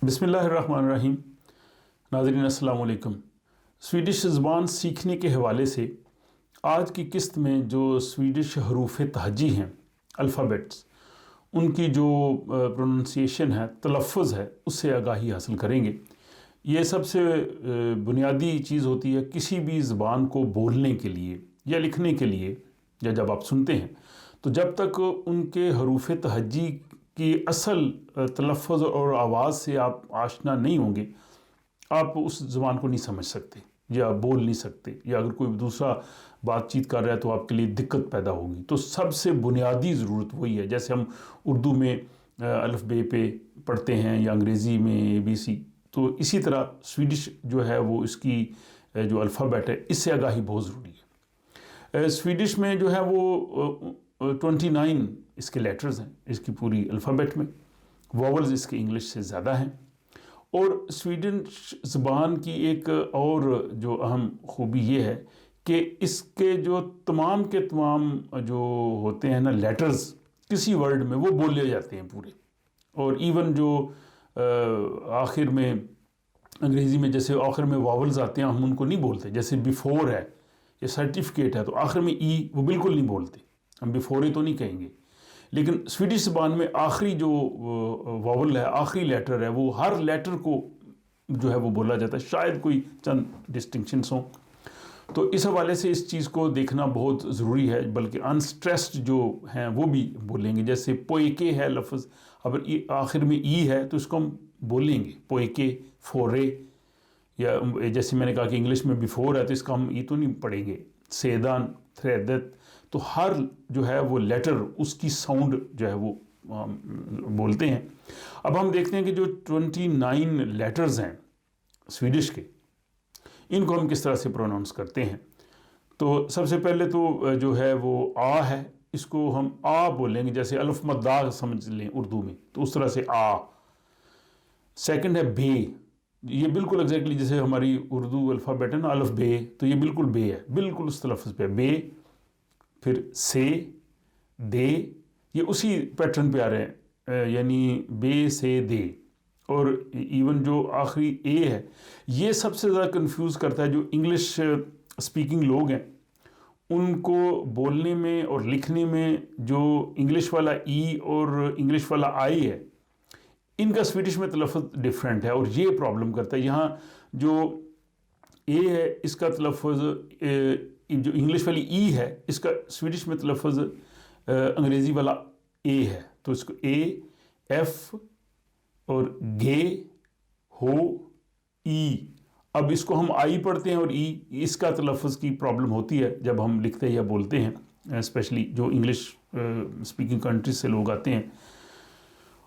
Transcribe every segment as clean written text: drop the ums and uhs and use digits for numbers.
बिस्मिल्लाहिर्रहमानिर्रहीम। नाज़रीन अस्सलाम वालेकुम। स्वीडिश ज़बान सीखने के हवाले से आज की किस्त में जो स्वीडिश हरूफ तहजी हैं, अल्फ़ाबेट्स, उनकी जो प्रोनंसिएशन है, तलफ़्फ़ुज़ है, उससे आगाही हासिल करेंगे। ये सबसे बुनियादी चीज़ होती है किसी भी ज़बान को बोलने के लिए या लिखने के लिए, या जब आप सुनते हैं तो जब तक उनके हरूफ तहजी की असल तलफ़्फ़ुज़ और आवाज़ से आप आशना नहीं होंगे, आप उस ज़बान को नहीं समझ सकते या बोल नहीं सकते, या अगर कोई दूसरा बातचीत कर रहा है तो आपके लिए दिक्कत पैदा होगी। तो सबसे बुनियादी ज़रूरत वही है। जैसे हम उर्दू में अलिफ बे पे पढ़ते हैं या अंग्रेज़ी में ABC, तो इसी तरह स्वीडिश जो है वो इसकी जो अल्फ़ाबेट है, इससे आगाही बहुत ज़रूरी है। स्वीडिश में जो है वो 29 इसके लेटर्स हैं इसकी पूरी अल्फ़ाबेट में। वॉवल्स इसके इंग्लिश से ज़्यादा हैं। और स्वीडिश ज़बान की एक और जो अहम खूबी ये है कि इसके जो तमाम के तमाम जो होते हैं ना लेटर्स, किसी वर्ड में वो बोले जाते हैं पूरे। और इवन जो आखिर में अंग्रेज़ी में जैसे आखिर में वॉवल्स आते हैं, हम उनको नहीं बोलते। जैसे बिफोर है या सर्टिफिकेट है, तो आखिर में ई वो बिल्कुल नहीं बोलते, हम बिफोर ही तो नहीं कहेंगे। लेकिन स्वीडिश ज़बान में आखिरी जो वॉवल है, आखिरी लेटर है, वो हर लेटर को जो है वो बोला जाता है। शायद कोई चंद डिस्टिंक्शंस हों, तो इस हवाले से इस चीज़ को देखना बहुत ज़रूरी है। बल्कि अनस्ट्रेस्ड जो हैं वो भी बोलेंगे। जैसे पोएके है लफ्ज़, अगर आखिर में ई है तो इसको हम बोलेंगे पोएके, फोरे, या जैसे मैंने कहा कि इंग्लिश में बिफोर है तो इसका हम ई तो नहीं पढ़ेंगे। सेदान, थ्रेदत, तो हर जो है वो लेटर उसकी साउंड जो है वो बोलते हैं। अब हम देखते हैं कि जो 29 लेटर्स हैं स्वीडिश के, इनको हम किस तरह से प्रोनाउंस करते हैं। तो सबसे पहले तो जो है वो आ है, इसको हम आ बोलेंगे। जैसे अलिफ मद्दा समझ लें उर्दू में, तो उस तरह से आ। सेकंड है बे, ये बिल्कुल एग्जैक्टली जैसे हमारी उर्दू अल्फ़ाबेट है ना अलिफ बे, तो ये बिल्कुल बे है, बिल्कुल उस तलफ़्फ़ुज़ पे बे। फिर से, दे, ये उसी पैटर्न पे आ रहे हैं, यानी बे से दे। और इवन जो आखिरी ए है, ये सबसे ज़्यादा कंफ्यूज करता है। जो इंग्लिश स्पीकिंग लोग हैं उनको बोलने में और लिखने में जो इंग्लिश वाला ई और इंग्लिश वाला आई है, इनका स्वीडिश में तलफ़्फ़ुज़ डिफरेंट है और ये प्रॉब्लम करता है। यहाँ जो ए है इसका तलफ़्फ़ुज़, जो इंग्लिश वाली ई है इसका स्वीडिश में तलफ़्फ़ुज़ अंग्रेज़ी वाला ए है, तो इसको ए, एफ और गे, हो, ई। अब इसको हम आई पढ़ते हैं और ई, इसका तलफ़्फ़ुज़ की प्रॉब्लम होती है जब हम लिखते हैं या बोलते हैं, स्पेशली जो इंग्लिश स्पीकिंग कंट्रीज से लोग आते हैं।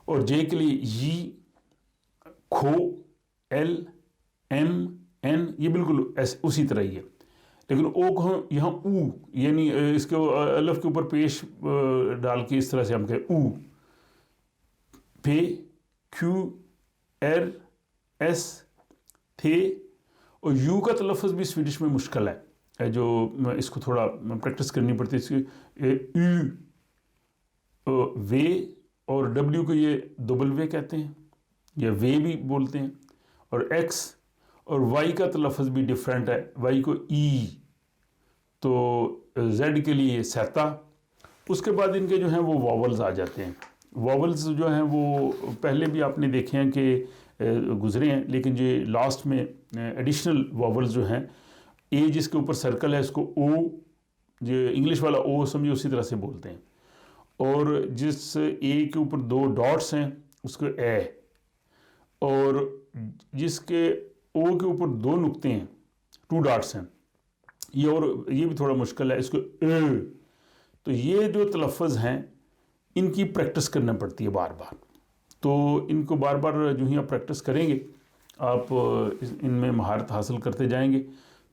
और जे के लिए जी, खो, एल, एम, एन, ये बिल्कुल ऐसे उसी तरह ही है। लेकिन ओ को हम यहाँ ऊ, यानी इसके अलिफ के ऊपर पेश डाल के इस तरह से हम कहें ऊ। पे, क्यू, एर, एस, थे। और यू का तलफ़्फ़ुज़ भी स्वीडिश में मुश्किल है, जो इसको थोड़ा प्रैक्टिस करनी पड़ती है। इसकी यू, वे, और डब्ल्यू को ये W कहते हैं या वे भी बोलते हैं। और एक्स और वाई का तलफ़्फ़ुज़ भी डिफरेंट है, वाई को ई, तो जेड के लिए सेता। उसके बाद इनके जो हैं वो वॉवल्स आ जाते हैं। वॉवल्स जो हैं वो पहले भी आपने देखे हैं कि गुजरे हैं, लेकिन ये लास्ट में एडिशनल वॉवल्स जो हैं, ए जिसके ऊपर सर्कल है इसको ओ, जो इंग्लिश वाला ओ समझिए उसी तरह से बोलते हैं। और जिस ए के ऊपर 2 डॉट्स हैं उसको ए, और जिसके ओ के ऊपर 2 नुक्ते हैं, 2 डॉट्स हैं, ये भी थोड़ा मुश्किल है, इसको ए। तो ये जो तलफ़्फ़ुज़ हैं इनकी प्रैक्टिस करना पड़ती है बार बार। तो इनको बार बार जो ही आप प्रैक्टिस करेंगे, आप इनमें महारत हासिल करते जाएंगे।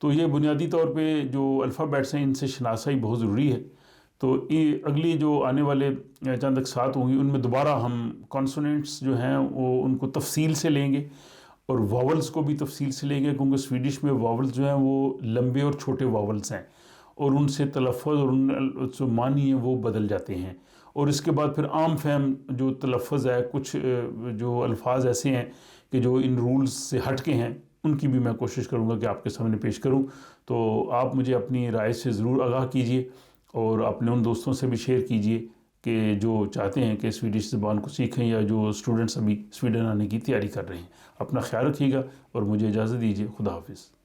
तो ये बुनियादी तौर पे जो अल्फ़ाबेट्स हैं इनसे शनासाई बहुत ज़रूरी है। तो ये अगली जो आने वाले चंद अक़सात होंगी उनमें दोबारा हम कॉन्सोनेंट्स जो हैं वो उनको तफसील से लेंगे और वॉवल्स को भी तफसील से लेंगे, क्योंकि स्वीडिश में वॉवल्स जो हैं वो लंबे और छोटे वॉवल्स हैं और उनसे तलफ़्फ़ुज़ और उन मानी है वो बदल जाते हैं। اور اس کے بعد پھر عام فہم جو تلفظ ہے، کچھ جو الفاظ ایسے ہیں کہ جو ان رولز سے ہٹ کے ہیں، ان کی بھی میں کوشش کروں گا کہ آپ کے سامنے پیش کروں۔ تو آپ مجھے اپنی رائے سے ضرور آگاہ کیجئے اور اپنے ان دوستوں سے بھی شیئر کیجئے کہ جو چاہتے ہیں کہ سویڈش زبان کو سیکھیں یا جو اسٹوڈنٹس ابھی سویڈن آنے کی تیاری کر رہے ہیں۔ اپنا خیال رکھیے گا اور مجھے اجازت دیجیے۔ خدا حافظ۔